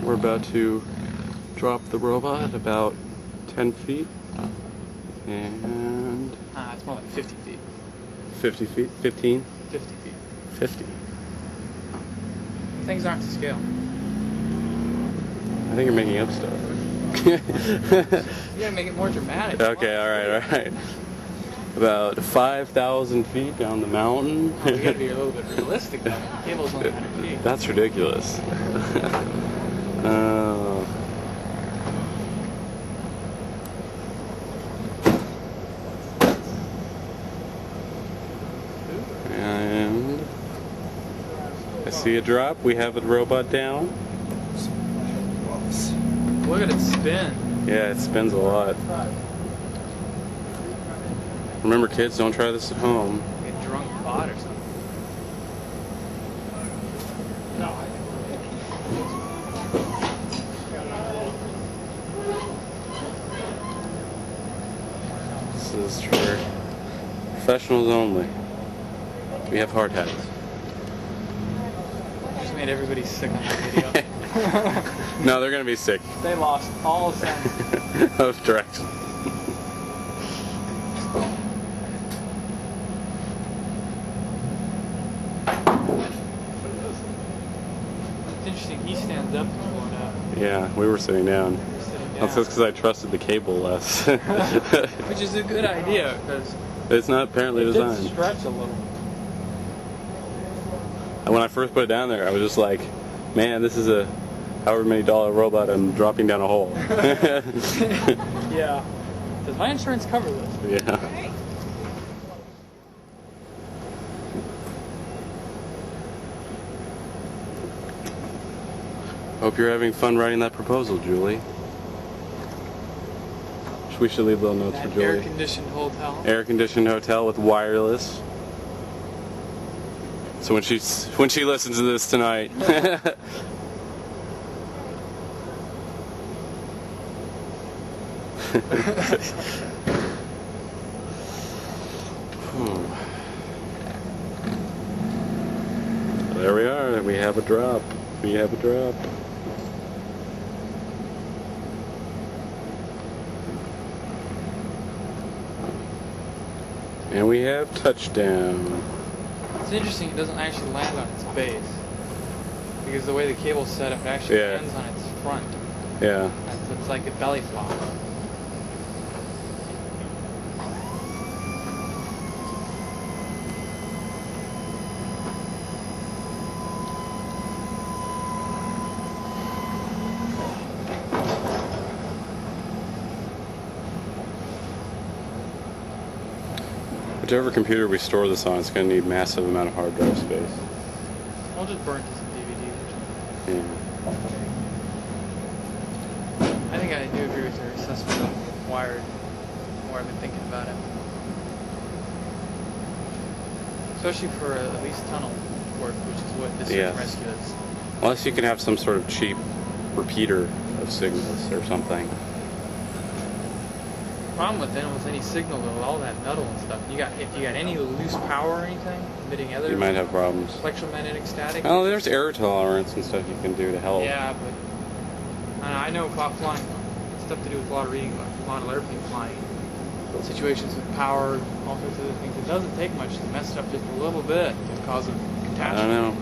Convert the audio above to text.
We're about to drop the robot at about 10 feet. And... it's more like 50 feet. 50 feet? 15? 50 feet. 50. Things aren't to scale. I think you're making up stuff. You gotta make it more dramatic. Okay, alright. About 5,000 feet down the mountain. Oh, we gotta be a little bit realistic though. The cable's only 100 feet. That's ridiculous. And I see a drop. We have a robot down. Look at it spin. Yeah, it spins a lot. Remember, kids, don't try this at home. Get drunk pot or something. This is for professionals only. We have hard hats. Just made everybody sick on that video. No, they're gonna be sick. They lost all sense of direction. It's interesting, he stands up and going up. Yeah, we were sitting down. That's just because I trusted the cable less. Which is a good idea, because it's not apparently designed. It did stretch a little. And when I first put it down there, I was just like, man, this is a however many dollar robot I'm dropping down a hole. Yeah. Does my insurance cover this? Yeah. Hope you're having fun writing that proposal, Julie. We should leave little notes for Julie. Air-conditioned hotel. Air-conditioned hotel with wireless. So when she listens to this tonight. There we are. We have a drop. We have a drop. And we have touchdown. It's interesting, it doesn't actually land on its base. Because the way the cable's set up, it actually lands on its front. Yeah. It's like a belly flop. Whichever computer we store this on, it's going to need massive amount of hard drive space. I'll just burn to some DVDs. Yeah. I think I do agree with your assessment of Wired, the more I've been thinking about it. Especially for at least tunnel work, which is what this search and rescue is. Unless you can have some sort of cheap repeater of signals or something. The problem with then with any signal with all that metal and stuff, if you got any loose power or anything emitting other, you might have problems. Electromagnetic static. Oh, there's error tolerance and stuff you can do to help. Yeah, but I know about flying stuff to do with a lot of reading, like a lot of airplane flying situations with power, all sorts of other things. It doesn't take much to mess it up just a little bit to cause a catastrophe. I don't know.